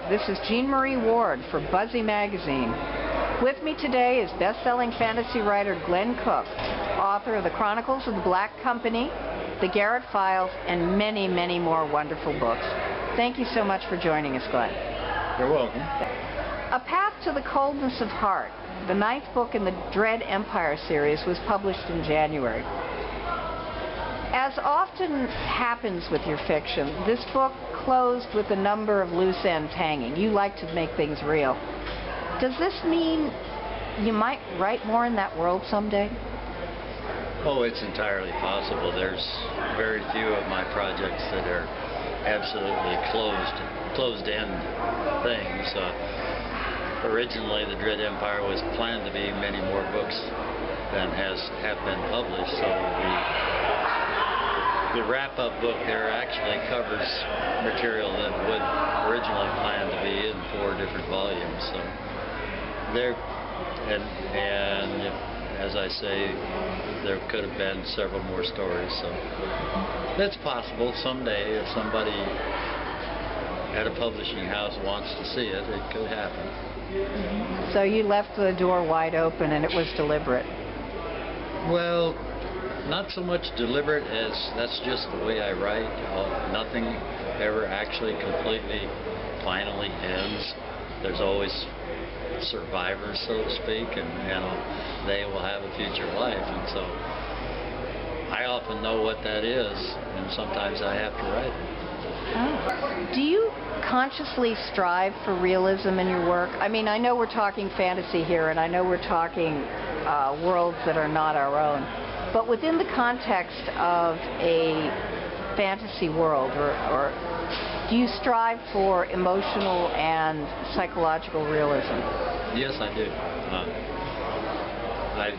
This is Jean Marie Ward for Buzzy Magazine. With me today is best-selling fantasy writer Glenn Cook, author of The Chronicles of the Black Company, The Garrett Files, and many, many more wonderful books. Thank you so much for joining us, Glenn. You're welcome. A Path to the Coldness of Heart, the 9th book in the Dread Empire series, was published in January. As often happens with your fiction, this book closed with a number of loose ends hanging. You like to make things real. Does this mean you might write more in that world someday? Oh, it's entirely possible. There's very few of my projects that are absolutely closed-end things. Originally, the Dread Empire was planned to be many more books than have been published, so the wrap-up book there actually covers material that would originally plan to be in 4 different volumes. So there, and as I say, there could have been several more stories. So it's possible someday if somebody at a publishing house wants to see it, it could happen. So you left the door wide open, and it was deliberate. Well, not so much deliberate as that's just the way I write. Nothing ever actually completely, finally ends. There's always survivors, so to speak, and they will have a future life. And so I often know what that is, and sometimes I have to write it. Oh. Do you consciously strive for realism in your work? I mean, I know we're talking fantasy here, and I know we're talking worlds that are not our own. But within the context of a fantasy world, or do you strive for emotional and psychological realism? Yes, I do. I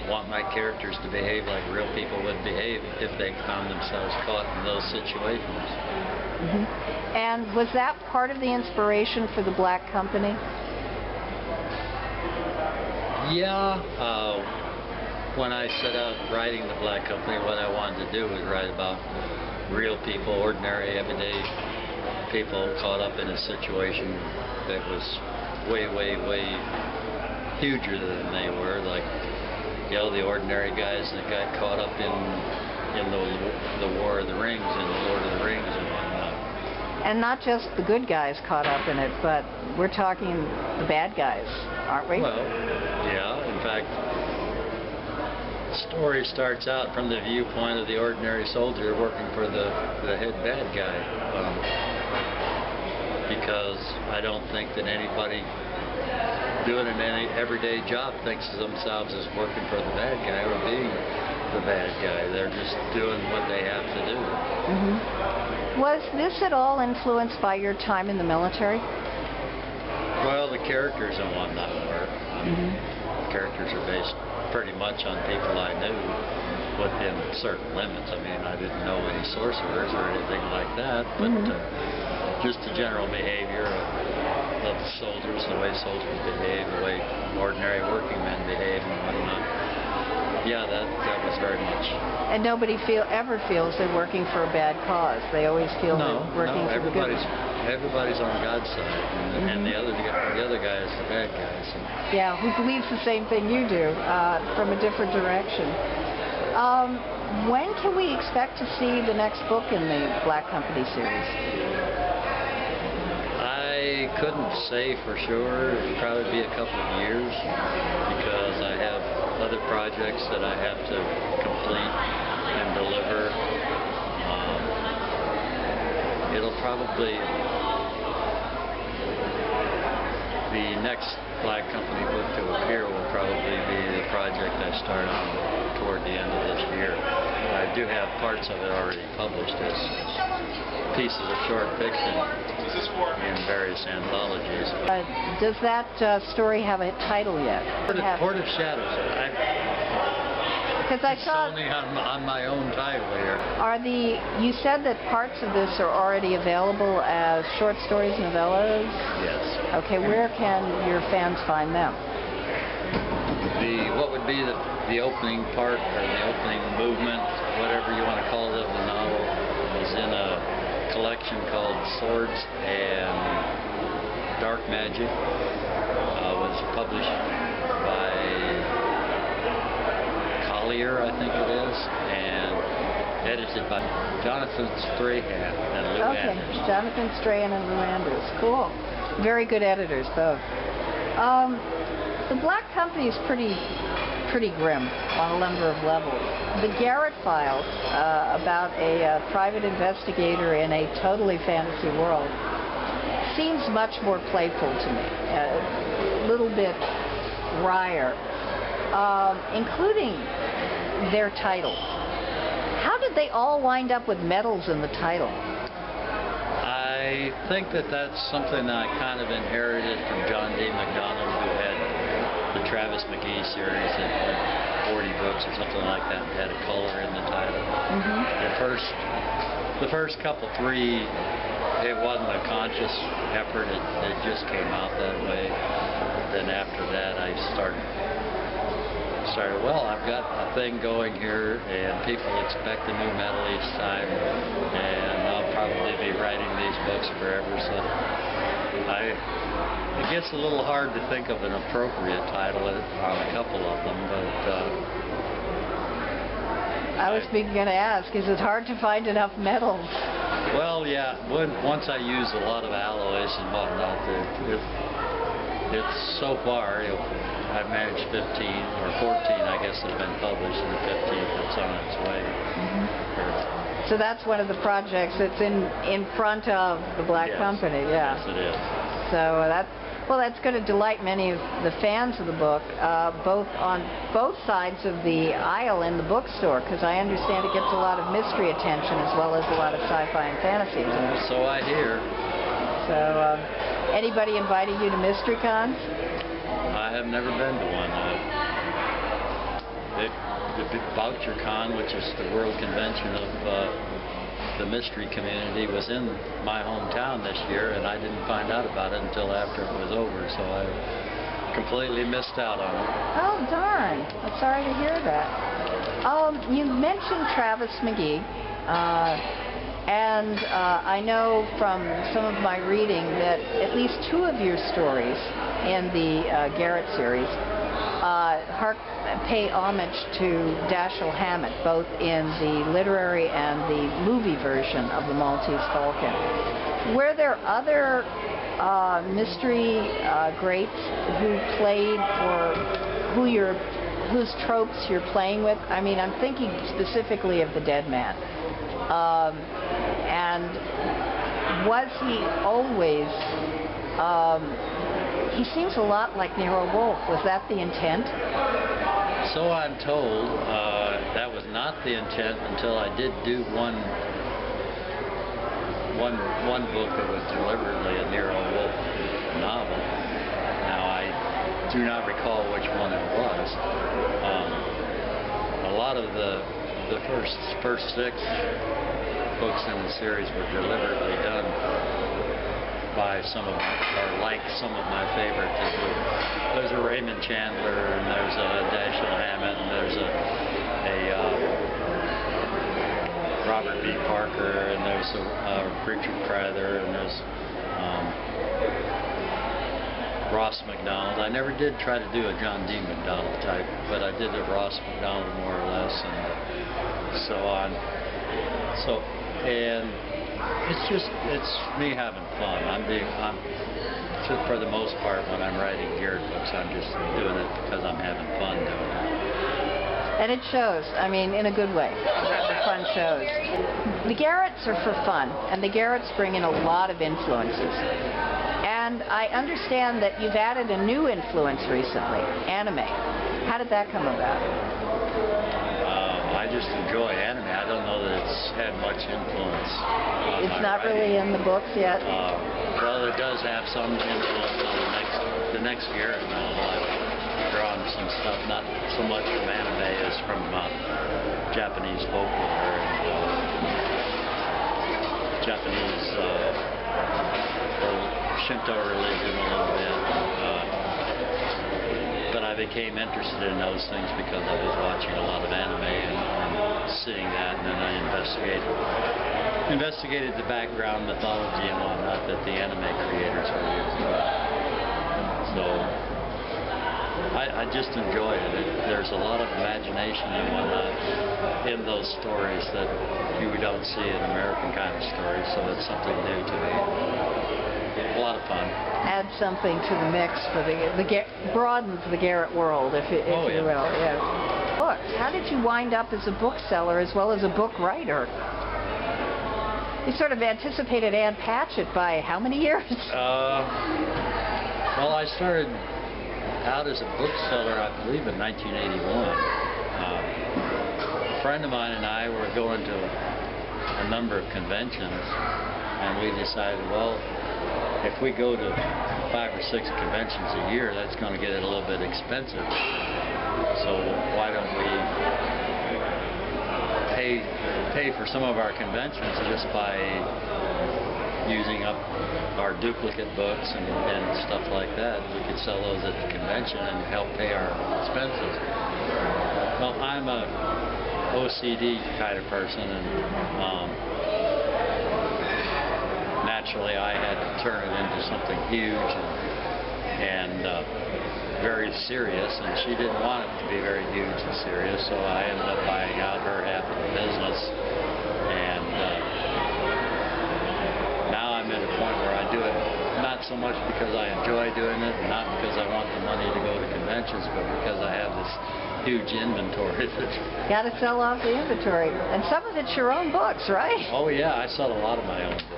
want my characters to behave like real people would behave if they found themselves caught in those situations. Mm-hmm. And was that part of the inspiration for The Black Company? Yeah. When I set out writing The Black Company, what I wanted to do was write about real people, ordinary, everyday people caught up in a situation that was way, way, way huger than they were. Like, the ordinary guys that got caught up in the War of the Rings and the Lord of the Rings and whatnot. And not just the good guys caught up in it, but we're talking the bad guys, aren't we? Well, yeah. In fact, the story starts out from the viewpoint of the ordinary soldier working for the head bad guy, because I don't think that anybody doing an everyday job thinks of themselves as working for the bad guy or being the bad guy. They're just doing what they have to do. Mm-hmm. Was this at all influenced by your time in the military? Well, the characters and whatnot were. The characters are based pretty much on people I knew within certain limits. I mean, I didn't know any sorcerers or anything like that, but just the general behavior of the soldiers, the way soldiers behave, the way ordinary working men behave and whatnot. Yeah, that was very much. And nobody ever feels they're working for a bad cause. They always feel they're working for the good. Everybody's on God's side, and the other guy is the bad guy. So. Yeah, who believes the same thing you do, from a different direction. When can we expect to see the next book in the Black Company series? I couldn't say for sure. It'd probably be a couple of years, because I have other projects that I have to complete and deliver. It'll probably, the next Black Company book to appear will probably be the project I start on toward the end of this year. I do have parts of it already published as pieces of short fiction in various anthologies. Does that story have a title yet? Port of Shadows. Because I saw only on my own title here. You said that parts of this are already available as short stories, novellas? Yes. Okay, where can your fans find them? What would be the opening part, or the opening movement, whatever you want to call it, of the novel, is in a collection called Swords and Dark Magic. Was published by Collier, I think it is, and edited by Jonathan Strahan and Lou Anders. Jonathan Strahan and Lou Anders. Cool. Very good editors, both. The Black Company is pretty grim on a number of levels. The Garrett Files, about a private investigator in a totally fantasy world, seems much more playful to me, a little bit wryer, including their titles. How did they all wind up with medals in the title? I think that's something I kind of inherited from John D. MacDonald, who had the Travis McGee series that had 40 books or something like that, and had a color in the title. The first couple three, it wasn't a conscious effort, it just came out that way. Then after that I started, well, I've got a thing going here and people expect a new medal each time, and I'll probably be writing these books forever, so it gets a little hard to think of an appropriate title on a couple of them, but I was going to ask, is it hard to find enough medals? Well, yeah, once I use a lot of alloys and whatnot, it's so far, I've managed 15 or 14, I guess, that have been published, and the 15th that's on its way. So that's one of the projects that's in front of the Black Company, yeah. Yes, it is. So that's going to delight many of the fans of the book, both on both sides of the aisle in the bookstore, because I understand it gets a lot of mystery attention as well as a lot of sci-fi and fantasy. So I hear. So, anybody invited you to Mystery Cons? I have never been to one. The BoucherCon, which is the World Convention of the mystery community, was in my hometown this year, and I didn't find out about it until after it was over, so I completely missed out on it. Oh, darn. I'm sorry to hear that. You mentioned Travis McGee, and I know from some of my reading that at least two of your stories in the Garrett series pay homage to Dashiell Hammett, both in the literary and the movie version of the Maltese Falcon. Were there other mystery greats who played, or whose tropes you're playing with? I mean, I'm thinking specifically of the Dead Man. And was he always... he seems a lot like Nero Wolfe. Was that the intent? So I'm told. That was not the intent until I did do one book that was deliberately a Nero Wolfe novel. Now I do not recall which one it was. A lot of the first 6 books in the series were deliberately done by some of my, or like some of my favorites. There's a Raymond Chandler, and there's a Dashiell Hammett, and there's a Robert B. Parker, and there's a Richard Prather, and there's Ross MacDonald. I never did try to do a John D. MacDonald type, but I did a Ross MacDonald more or less, and so on. So, and it's me having fun. For the most part, when I'm writing Garrett books, I'm just doing it because I'm having fun doing it. And it shows. I mean, in a good way. The fun shows. The Garretts are for fun, and the Garretts bring in a lot of influences. And I understand that you've added a new influence recently, anime. How did that come about? I just enjoy anime. I don't know that it's had much influence on It's my not writing. really in the books yet? Well, it does have some influence on the next Garrett novel. I've drawn some stuff, not so much from anime as from Japanese folklore and Japanese Shinto religion a little bit. But I became interested in those things because I was watching a lot of anime and seeing that and then I investigated the background mythology and whatnot that the anime creators were using. So I just enjoy it. There's a lot of imagination and whatnot in those stories that you don't see in American kind of stories, so it's something new to me. A lot of fun. Add something to the mix for broadens the Garrett world, if you will. Yeah. Books. How did you wind up as a bookseller as well as a book writer? You sort of anticipated Ann Patchett by how many years? Well, I started out as a bookseller, I believe, in 1981. A friend of mine and I were going to a number of conventions, and we decided, well, if we go to 5 or 6 conventions a year, that's going to get it a little bit expensive. So why don't we pay for some of our conventions just by using up our duplicate books and stuff like that. We could sell those at the convention and help pay our expenses. Well, I'm a OCD kind of person, and naturally I had to turn it into something huge and very serious, and she didn't want it to be very huge and serious, so I ended up buying out her half of the business, and now I'm at a point where I do it not so much because I enjoy doing it, not because I want the money to go to conventions, but because I have this huge inventory. Got to sell off the inventory, and some of it's your own books, right? Oh yeah, I sell a lot of my own books.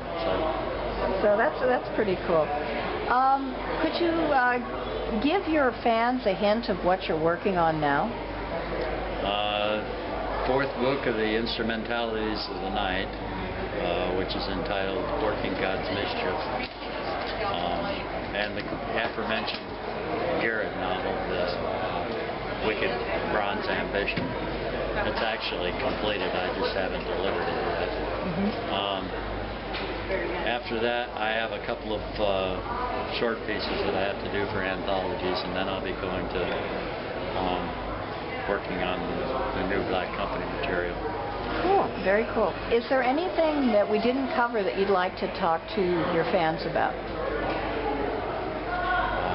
So that's pretty cool. Could you give your fans a hint of what you're working on now? 4th book of the Instrumentalities of the Night, which is entitled Working God's Mischief, and the aforementioned Garrett novel, The Wicked Bronze Ambition. It's actually completed, I just haven't delivered it yet. After that, I have a couple of short pieces that I have to do for anthologies, and then I'll be going to working on the new Black Company material. Cool, very cool. Is there anything that we didn't cover that you'd like to talk to your fans about?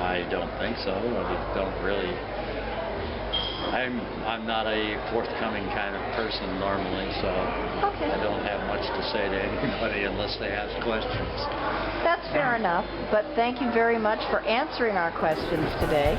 I don't think so. I don't really. I'm not a forthcoming kind of person normally, so okay. I don't have much to say to anybody unless they ask questions. That's fair enough, but thank you very much for answering our questions today.